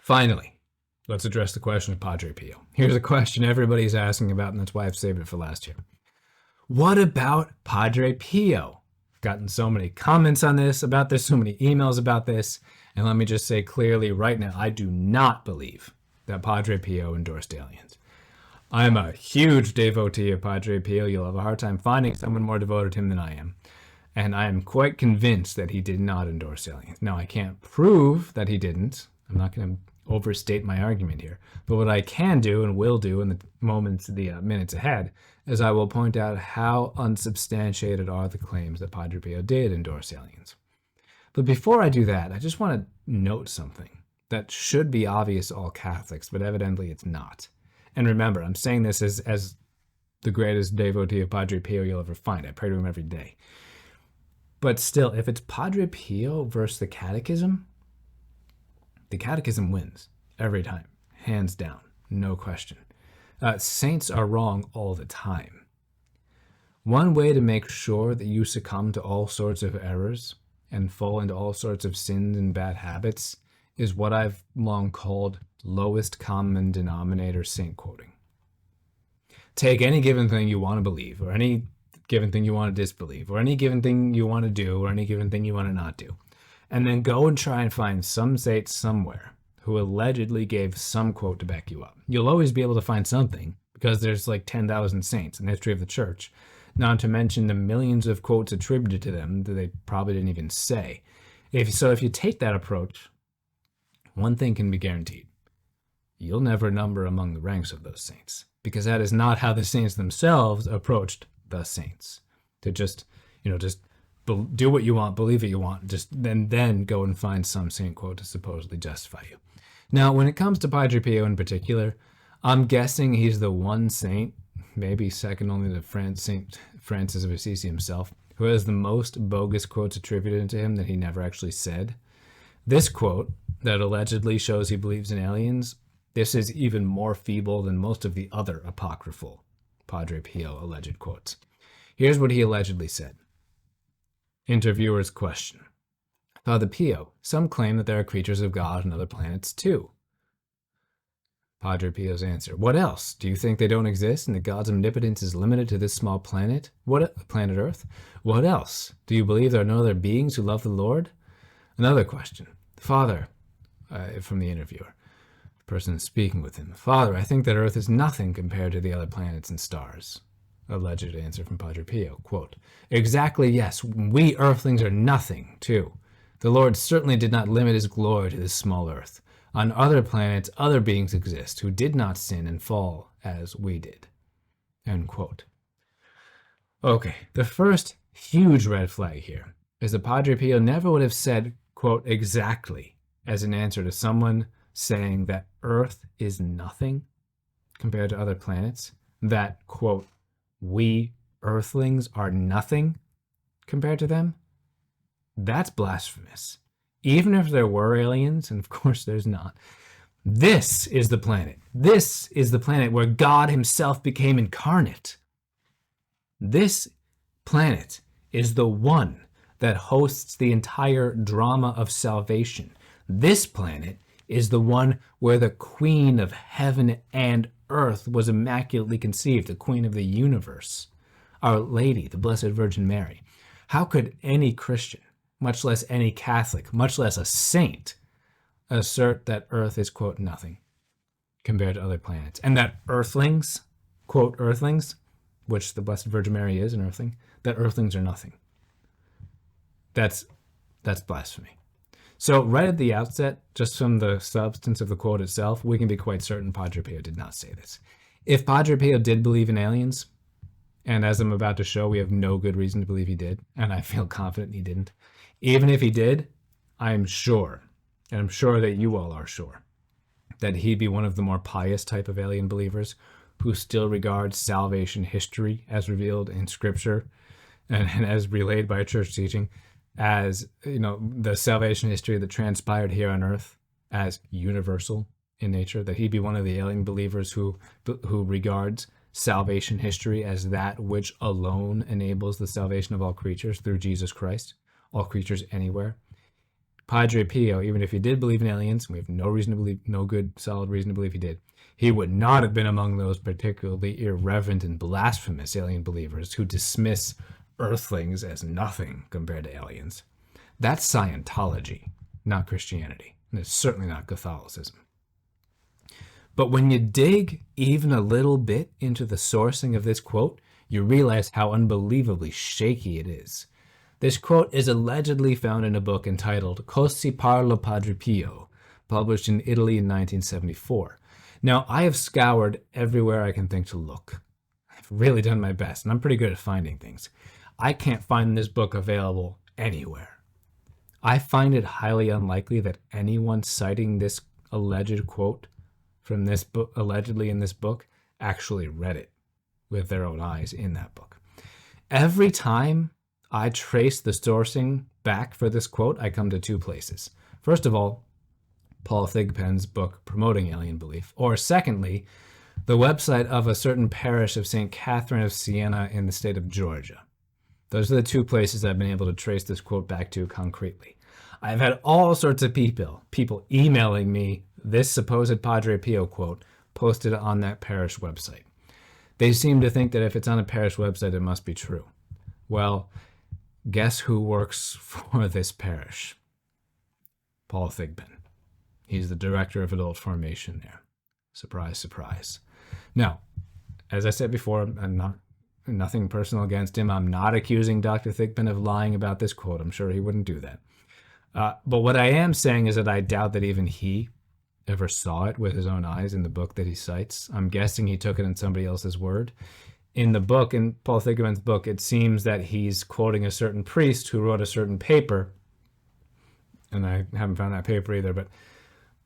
Finally, let's address the question of Padre Pio. Here's a question everybody's asking about, and that's why I've saved it for last year. What about Padre Pio? I've gotten so many comments on this, about this, so many emails about this, and let me just say clearly right now, I do not believe that Padre Pio endorsed aliens. I'm a huge devotee of Padre Pio. You'll have a hard time finding someone more devoted to him than I am. And I am quite convinced that he did not endorse aliens. Now, I can't prove that he didn't. I'm not going to overstate my argument here. But what I can do and will do in the minutes ahead is I will point out how unsubstantiated are the claims that Padre Pio did endorse aliens. But before I do that, I just want to note something that should be obvious to all Catholics, but evidently it's not. And remember, I'm saying this as the greatest devotee of Padre Pio you'll ever find. I pray to him every day. But still, if it's Padre Pio versus the Catechism wins every time, hands down, no question. Saints are wrong all the time. One way to make sure that you succumb to all sorts of errors and fall into all sorts of sins and bad habits is what I've long called lowest common denominator saint quoting. Take any given thing you want to believe, or any given thing you want to disbelieve, or any given thing you want to do, or any given thing you want to not do, and then go and try and find some saint somewhere who allegedly gave some quote to back you up. You'll always be able to find something, because there's like 10,000 saints in the history of the church, not to mention the millions of quotes attributed to them that they probably didn't even say. If you take that approach, one thing can be guaranteed. You'll never number among the ranks of those saints, because that is not how the saints themselves approached the saints. To just do what you want, believe what you want, just then go and find some saint quote to supposedly justify you. Now, when it comes to Padre Pio in particular, I'm guessing he's the one saint, maybe second only to Saint Francis of Assisi himself, who has the most bogus quotes attributed to him that he never actually said. This quote that allegedly shows he believes in aliens, this is even more feeble than most of the other apocryphal Padre Pio alleged quotes. Here's what he allegedly said. Interviewer's question. Father Pio, some claim that there are creatures of God on other planets too. Padre Pio's answer. What else? Do you think they don't exist and that God's omnipotence is limited to this small planet? Planet Earth? What else? Do you believe there are no other beings who love the Lord? Another question. Father, from the interviewer, the person speaking with him. Father, I think that Earth is nothing compared to the other planets and stars. Alleged answer from Padre Pio. Quote, exactly, yes, we earthlings are nothing, too. The Lord certainly did not limit his glory to this small Earth. On other planets, other beings exist who did not sin and fall as we did. End quote. Okay, the first huge red flag here is that Padre Pio never would have said, quote, exactly, as an answer to someone saying that Earth is nothing compared to other planets, that, quote, we earthlings are nothing compared to them. That's blasphemous. Even if there were aliens, and of course there's not, this is the planet. This is the planet where God himself became incarnate. This planet is the one that hosts the entire drama of salvation. This planet is the one where the Queen of heaven and earth was immaculately conceived, the Queen of the universe, Our Lady, the Blessed Virgin Mary. How could any Christian, much less any Catholic, much less a saint, assert that Earth is, quote, nothing compared to other planets, and that earthlings, quote, earthlings, which the Blessed Virgin Mary is an earthling, that earthlings are nothing? That's blasphemy. So right at the outset, just from the substance of the quote itself, we can be quite certain Padre Pio did not say this. If Padre Pio did believe in aliens, and as I'm about to show, we have no good reason to believe he did, and I feel confident he didn't. Even if he did, I'm sure, and I'm sure that you all are sure, that he'd be one of the more pious type of alien believers who still regards salvation history as revealed in Scripture and as relayed by church teaching as, the salvation history that transpired here on earth as universal in nature, that he'd be one of the alien believers who regards salvation history as that which alone enables the salvation of all creatures through Jesus Christ, all creatures anywhere. Padre Pio, even if he did believe in aliens, we have no reason to believe, no good solid reason to believe he did, he would not have been among those particularly irreverent and blasphemous alien believers who dismiss earthlings as nothing compared to aliens. That's Scientology, not Christianity, and it's certainly not Catholicism. But when you dig even a little bit into the sourcing of this quote, you realize how unbelievably shaky it is. This quote is allegedly found in a book entitled Così parla Padre Pio, published in Italy in 1974. Now, I have scoured everywhere I can think to look. I've really done my best, and I'm pretty good at finding things. I can't find this book available anywhere. I find it highly unlikely that anyone citing this alleged quote from this book, allegedly in this book, actually read it with their own eyes in that book. Every time I trace the sourcing back for this quote, I come to two places. First of all, Paul Thigpen's book Promoting Alien Belief, or secondly, the website of a certain parish of St. Catherine of Siena in the state of Georgia. Those are the two places I've been able to trace this quote back to concretely. I've had all sorts of people emailing me this supposed Padre Pio quote posted on that parish website. They seem to think that if it's on a parish website, it must be true. Well, guess who works for this parish? Paul Thigpen. He's the director of adult formation there. Surprise, surprise. Now, as I said before, I'm nothing personal against him. I'm not accusing Dr. Thigpen of lying about this quote. I'm sure he wouldn't do that. But what I am saying is that I doubt that even he ever saw it with his own eyes in the book that he cites. I'm guessing he took it in somebody else's word. In the book, in Paul Thigpen's book, it seems that he's quoting a certain priest who wrote a certain paper, and I haven't found that paper either,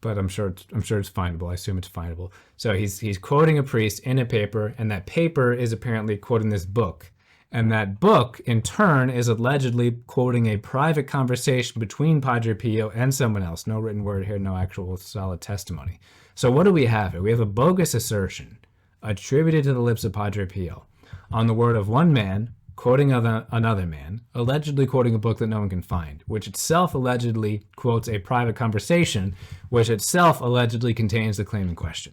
but I'm sure it's findable. I assume it's findable. So he's quoting a priest in a paper, and that paper is apparently quoting this book. And that book, in turn, is allegedly quoting a private conversation between Padre Pio and someone else. No written word here, no actual solid testimony. So what do we have here? We have a bogus assertion attributed to the lips of Padre Pio on the word of one man, quoting another man, allegedly quoting a book that no one can find, which itself allegedly quotes a private conversation, which itself allegedly contains the claim in question.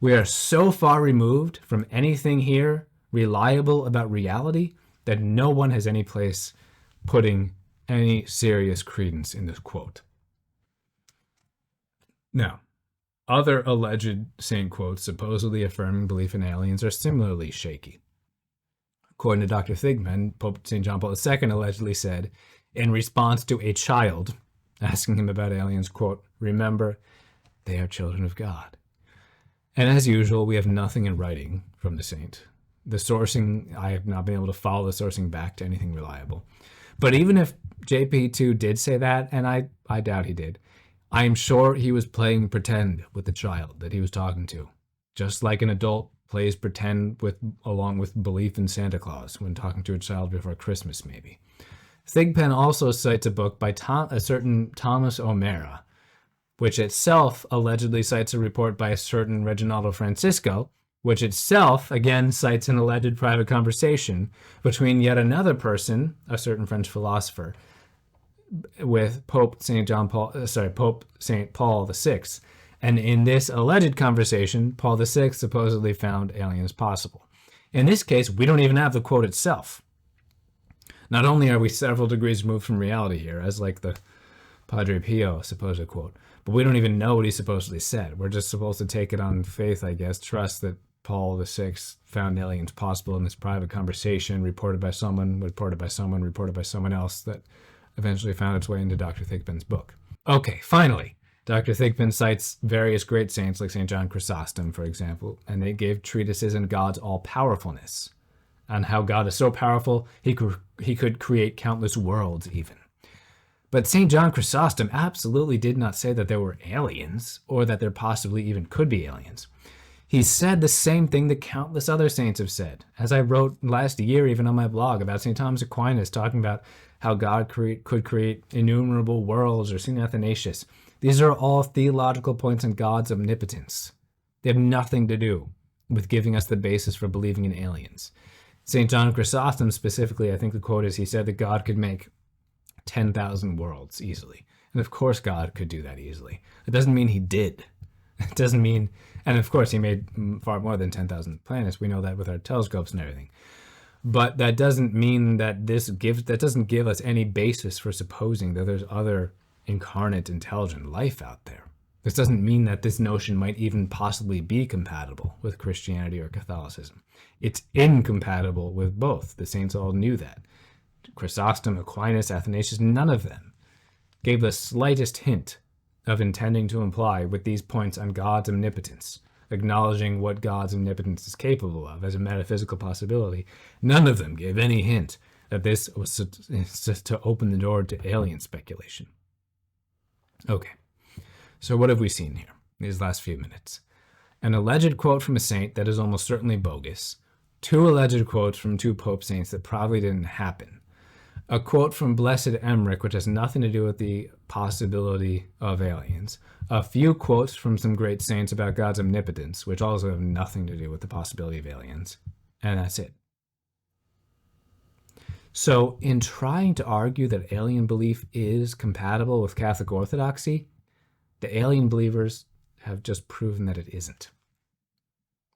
We are so far removed from anything here reliable about reality that no one has any place putting any serious credence in this quote. Now, other alleged saint quotes supposedly affirming belief in aliens are similarly shaky. According to Dr. Thigpen, Pope St. John Paul II allegedly said, in response to a child asking him about aliens, quote, "Remember, they are children of God." And as usual, we have nothing in writing from the saint. The sourcing, I have not been able to follow the sourcing back to anything reliable. But even if JP2 did say that, and I doubt he did, I am sure he was playing pretend with the child that he was talking to, just like an adult plays pretend along with belief in Santa Claus when talking to a child before Christmas, maybe. Thigpen also cites a book by a certain Thomas O'Mara, which itself allegedly cites a report by a certain Reginaldo Francisco, which itself, again, cites an alleged private conversation between yet another person, a certain French philosopher, with Pope St. Paul VI. And in this alleged conversation, Paul VI supposedly found aliens possible. In this case, we don't even have the quote itself. Not only are we several degrees removed from reality here, as like the Padre Pio supposed quote, but we don't even know what he supposedly said. We're just supposed to take it on faith, I guess, trust that Paul VI found aliens possible in this private conversation reported by someone else that eventually found its way into Dr. Thigpen's book. Okay, finally, Dr. Thigpen cites various great saints like St. John Chrysostom, for example, and they gave treatises on God's all-powerfulness, on how God is so powerful he could create countless worlds even. But St. John Chrysostom absolutely did not say that there were aliens, or that there possibly even could be aliens. He said the same thing that countless other saints have said. As I wrote last year, even on my blog, about St. Thomas Aquinas, talking about how God could create innumerable worlds, or St. Athanasius. These are all theological points on God's omnipotence. They have nothing to do with giving us the basis for believing in aliens. St. John Chrysostom specifically, I think the quote is, he said that God could make 10,000 worlds easily. And of course God could do that easily. It doesn't mean he did. It doesn't mean, and of course he made far more than 10,000 planets. We know that with our telescopes and everything. But that doesn't mean that that doesn't give us any basis for supposing that there's other incarnate intelligent life out there. This doesn't mean that this notion might even possibly be compatible with Christianity or Catholicism. It's incompatible with both. The saints all knew that. Chrysostom, Aquinas, Athanasius, none of them gave the slightest hint of intending to imply with these points on God's omnipotence, acknowledging what God's omnipotence is capable of as a metaphysical possibility. None of them gave any hint that this was to open the door to alien speculation. Okay, so what have we seen here these last few minutes? An alleged quote from a saint that is almost certainly bogus, two alleged quotes from two Pope saints that probably didn't happen, a quote from Blessed Emmerich, which has nothing to do with the possibility of aliens, a few quotes from some great saints about God's omnipotence, which also have nothing to do with the possibility of aliens, and that's it. So in trying to argue that alien belief is compatible with Catholic orthodoxy, the alien believers have just proven that it isn't.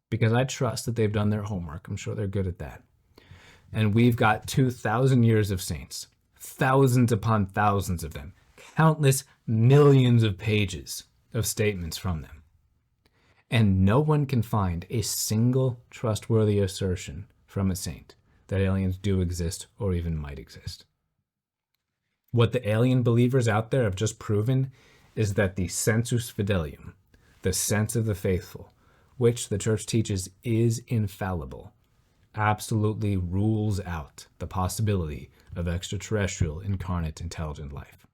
Because I trust that they've done their homework. I'm sure they're good at that. And we've got 2,000 years of saints, thousands upon thousands of them, countless millions of pages of statements from them. And no one can find a single trustworthy assertion from a saint that aliens do exist or even might exist. What the alien believers out there have just proven is that the sensus fidelium, the sense of the faithful, which the church teaches is infallible, absolutely rules out the possibility of extraterrestrial incarnate intelligent life.